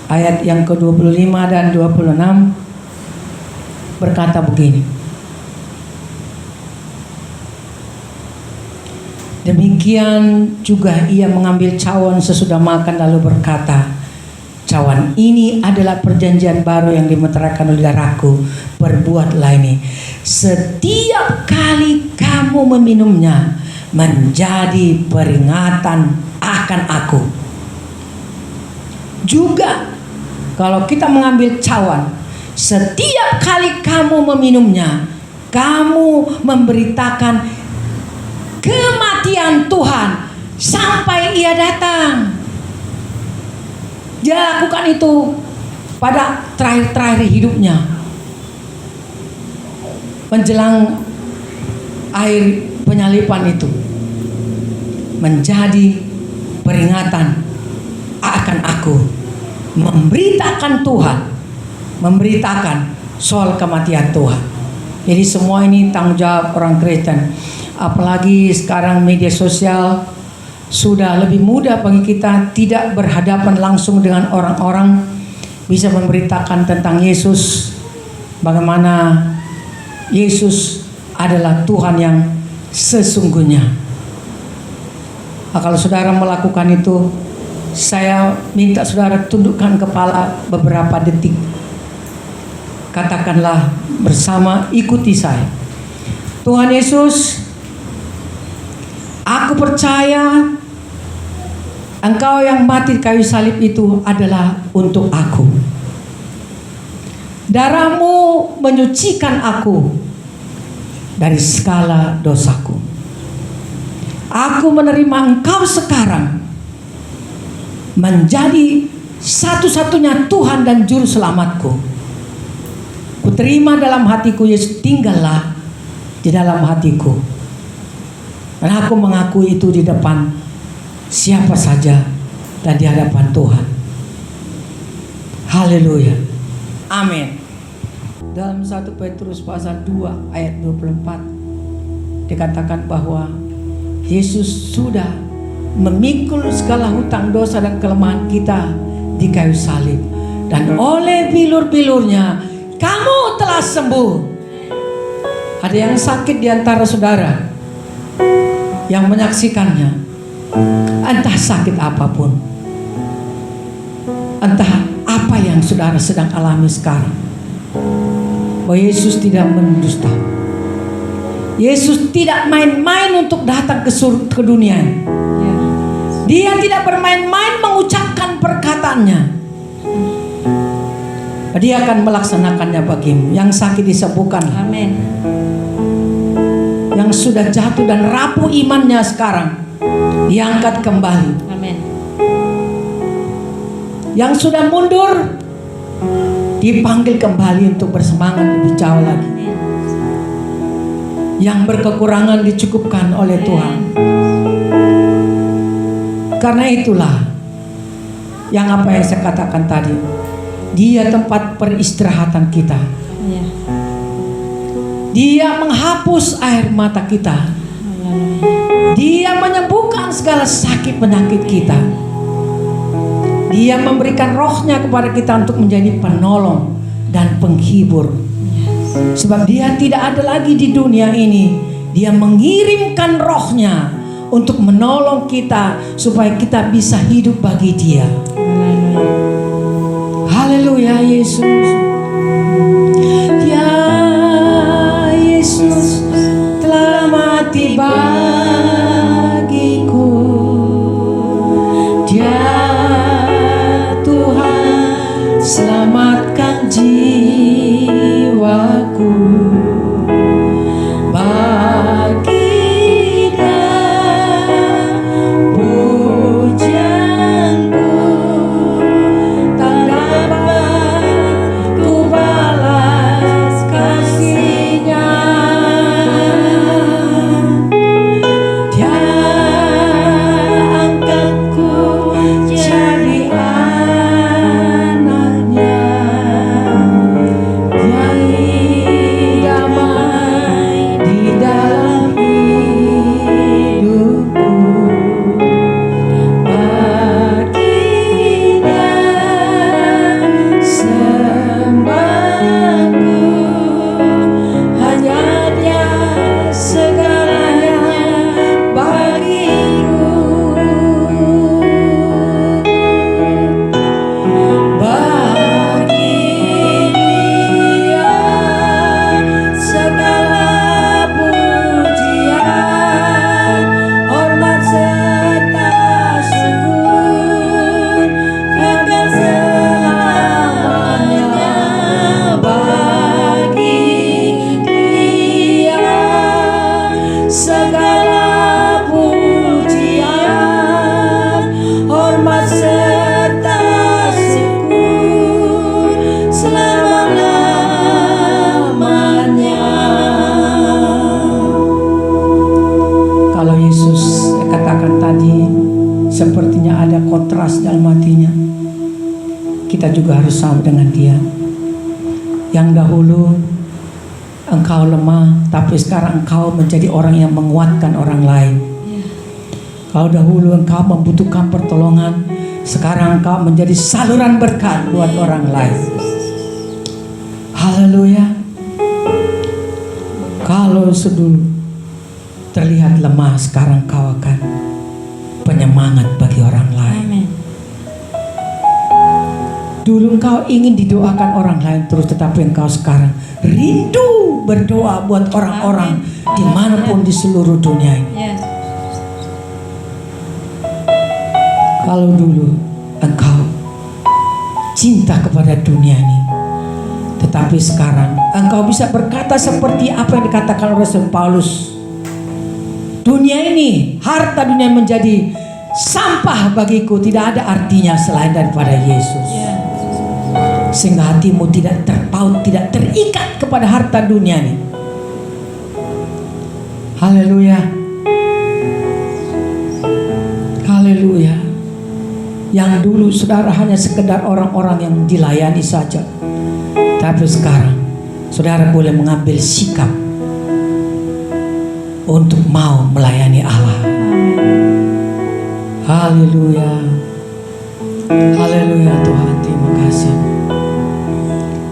ayat yang ke-25 dan 26 berkata begini. Demikian juga ia mengambil cawan sesudah makan lalu berkata, cawan ini adalah perjanjian baru yang dimeteraikan oleh darahku. Perbuatlah ini setiap kali kamu meminumnya, menjadi peringatan akan aku. Juga kalau kita mengambil cawan, setiap kali kamu meminumnya, kamu memberitakan kematian Tuhan sampai Ia datang. Dia lakukan itu pada terakhir-terakhir hidupnya, menjelang akhir penyalipan itu, menjadi peringatan akan aku, memberitakan Tuhan, memberitakan soal kematian Tuhan. Jadi semua ini tanggung jawab orang Kristen. Apalagi sekarang media sosial sudah lebih mudah bagi kita tidak berhadapan langsung dengan orang-orang, bisa memberitakan tentang Yesus, bagaimana Yesus adalah Tuhan yang sesungguhnya. Nah, kalau saudara melakukan itu, saya minta saudara tundukkan kepala beberapa detik. Katakanlah bersama, ikuti saya. Tuhan Yesus, aku percaya Engkau yang mati di kayu salib itu adalah untuk aku. Darahmu menyucikan aku dari segala dosaku. Aku menerima engkau sekarang menjadi satu-satunya Tuhan dan Juru Selamatku. Kuterima dalam hatiku, Yesus, tinggallah di dalam hatiku. Dan aku mengakui itu di depan siapa saja dan di hadapan Tuhan. Haleluya. Amin. Dalam 1 Petrus pasal 2 ayat 24 dikatakan bahwa Yesus sudah memikul segala hutang dosa dan kelemahan kita di kayu salib, dan oleh bilur-bilurnya kamu telah sembuh. Ada yang sakit di antara saudara yang menyaksikannya, entah sakit apapun, entah apa yang saudara sedang alami sekarang, bahwa Yesus tidak mendusta. Yesus tidak main-main untuk datang ke dunia. Dia tidak bermain-main mengucapkan perkataannya. Dia akan melaksanakannya bagimu. Yang sakit disembuhkan. Amin. Yang sudah jatuh dan rapuh imannya sekarang diangkat kembali. Amin. Yang sudah mundur dipanggil kembali untuk bersemangat lebih jauh lagi. Yang berkekurangan dicukupkan oleh Tuhan. Karena itulah yang apa yang saya katakan tadi, Dia tempat peristirahatan kita. Ya. Dia menghapus air mata kita. Dia menyembuhkan segala sakit penyakit kita. Dia memberikan rohnya kepada kita untuk menjadi penolong dan penghibur. Sebab Dia tidak ada lagi di dunia ini. Dia mengirimkan rohnya untuk menolong kita supaya kita bisa hidup bagi Dia. Haleluya Yesus. Ya Yesus telah mati bagiku. Dia Tuhan selamatkan jiwaku. Bagi Dia pujianku tak dapat ku balas kasih-Nya. Dia angkatku jadi anaknya. Dia damai di dalam hidupku. Bagi Dia sembahku, hanya Dia segalanya bagiku. Bagi Dia segala pujian, hormat serta syukur kekal selamanya. Bagi Dia segala pujian, hormat serta syukur selama-lamanya. Kalau Yesus katakan tadi sepertinya ada kontras dalam hatinya, kita juga harus sama dengan Dia. Yang dahulu engkau lemah, tapi sekarang engkau menjadi orang yang menguatkan orang lain. Kalau dahulu engkau membutuhkan pertolongan, sekarang engkau menjadi saluran berkat buat orang lain. Haleluya. Kalau sedulu terlihat lemah, sekarang kau akan penyemangat bagi orang lain. Amin. Dulu engkau ingin didoakan orang lain terus, tetapi engkau sekarang rindu berdoa buat orang-orang dimanapun di seluruh dunia ini. Yes. Kalau dulu engkau cinta kepada dunia ini, tetapi sekarang engkau bisa berkata seperti apa yang dikatakan Rasul Paulus. Dunia ini, harta dunia menjadi sampah bagiku, tidak ada artinya selain daripada Yesus. Sehingga hatimu tidak terpaut, tidak terikat kepada harta dunia ini. Haleluya. Haleluya. Yang dulu saudara hanya sekedar orang-orang yang dilayani saja, tapi sekarang saudara boleh mengambil sikap untuk mau melayani Allah. Haleluya. Haleluya Tuhan, terima kasih.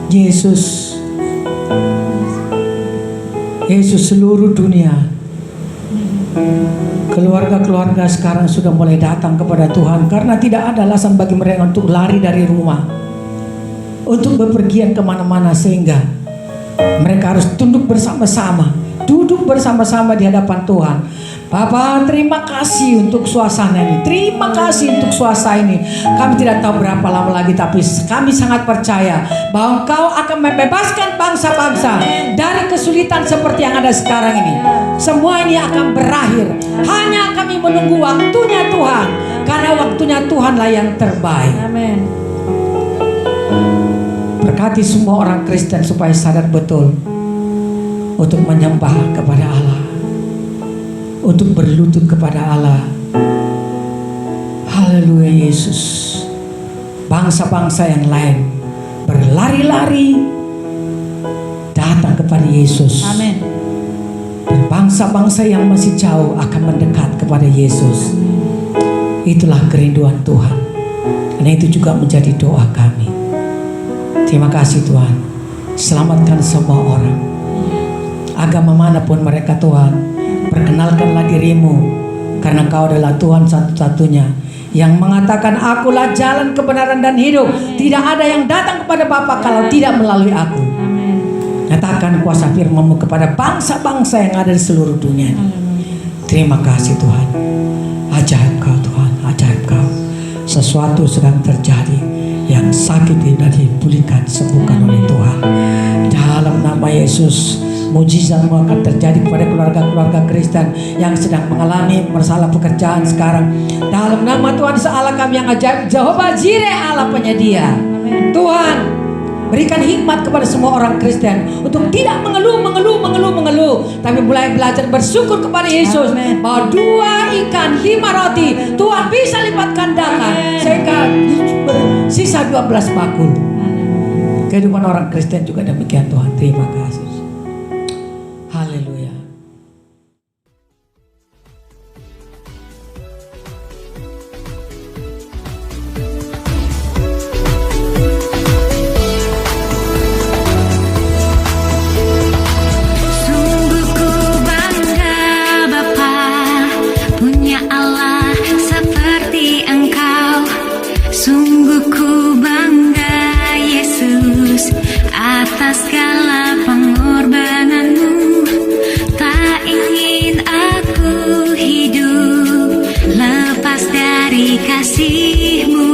Yesus seluruh dunia, keluarga-keluarga sekarang sudah mulai datang kepada Tuhan, karena tidak ada alasan bagi mereka untuk lari dari rumah, untuk bepergian kemana-mana, sehingga mereka harus tunduk bersama-sama, duduk bersama-sama di hadapan Tuhan. Bapak, terima kasih untuk suasana ini. Terima kasih untuk suasana ini. Kami tidak tahu berapa lama lagi, tapi kami sangat percaya bahwa Engkau akan membebaskan bangsa-bangsa dari kesulitan seperti yang ada sekarang ini. Semua ini akan berakhir. Hanya kami menunggu waktunya Tuhan, karena waktunya Tuhanlah yang terbaik. Amin. Berkati semua orang Kristen supaya sadar betul untuk menyembah kepada Allah, untuk berlutut kepada Allah. Haleluya Yesus. Bangsa-bangsa yang lain berlari-lari datang kepada Yesus. Amin. Dan bangsa-bangsa yang masih jauh akan mendekat kepada Yesus. Itulah kerinduan Tuhan. Karena itu juga menjadi doa kami. Terima kasih Tuhan. Selamatkan semua orang, agama manapun mereka Tuhan. Perkenalkanlah dirimu, karena Kau adalah Tuhan satu-satunya yang mengatakan, akulah jalan, kebenaran dan hidup. Tidak ada yang datang kepada Bapa kalau tidak melalui aku. Nyatakan kuasa firman-Mu kepada bangsa-bangsa yang ada di seluruh dunia. Terima kasih Tuhan. Ajaib Kau Tuhan, ajaib Kau. Sesuatu sedang terjadi, yang sakit tidak dipulihkan, sembuhkan oleh Tuhan. Dalam nama Yesus, mujizat-Mu akan terjadi kepada keluarga-keluarga Kristen yang sedang mengalami masalah pekerjaan sekarang. Dalam nama Tuhan Yesus Allah kami yang ajaib, Jehovah Jireh Allah penyedia. Tuhan, berikan hikmat kepada semua orang Kristen untuk tidak mengeluh, tapi mulai belajar bersyukur kepada Yesus. Bahwa 2 ikan 5 roti Tuhan bisa lipat gandakan sehingga bersisa 12 bakul. Kehidupan orang Kristen juga demikian Tuhan. Terima kasih. Haleluya. Sungguh ku bangga Bapa punya Allah seperti Engkau. Sungguh ku bangga Yesus atas segala pengorbananmu. Tak ingin aku hidup lepas dari kasih-Mu.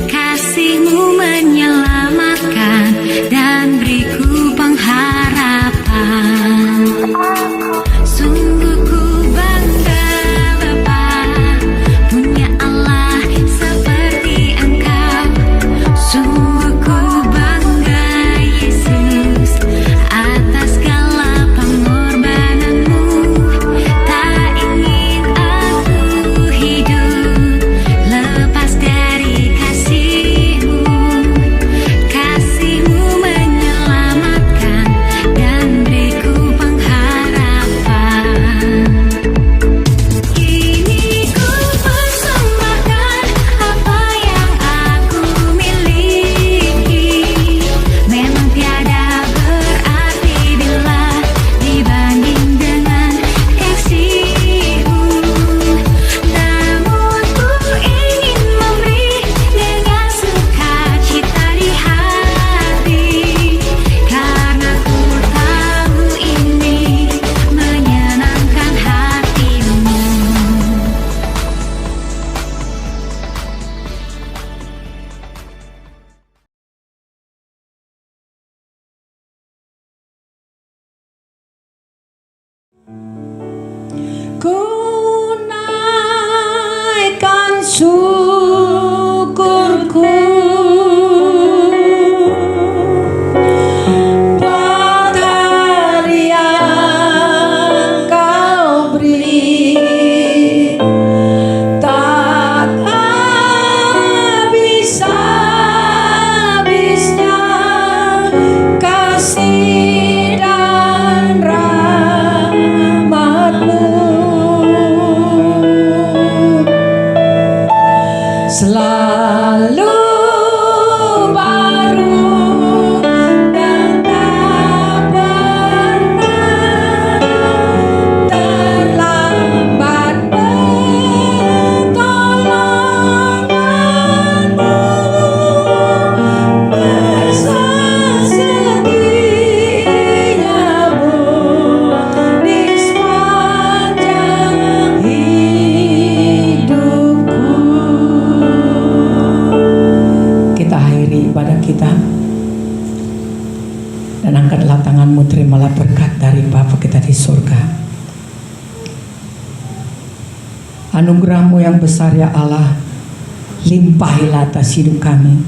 Kasih-Mu menyelamatkan dan beriku pengharapan. Sungguh ku bangga Bapa punya Allah seperti Engkau. Sungguh ku bangga Yesus kita. Dan angkatlah tanganmu, terimalah berkat dari Bapa kita di surga. Anugerah-Mu yang besar ya Allah, limpahilah atas hidup kami.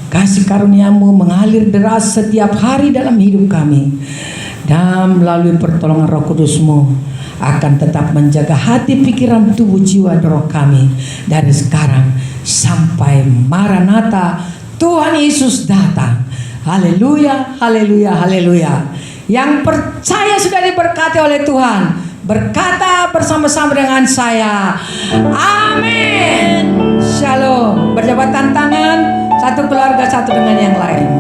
Kasih karunia-Mu mengalir deras setiap hari dalam hidup kami. Dan melalui pertolongan Roh Kudus-Mu akan tetap menjaga hati, pikiran, tubuh, jiwa, dan roh kami dari sekarang sampai Maranatha, Tuhan Yesus datang. Haleluya, haleluya, haleluya. Yang percaya sudah diberkati oleh Tuhan, berkata bersama-sama dengan saya, amin. Shalom. Berjabatan tangan, satu keluarga satu dengan yang lain.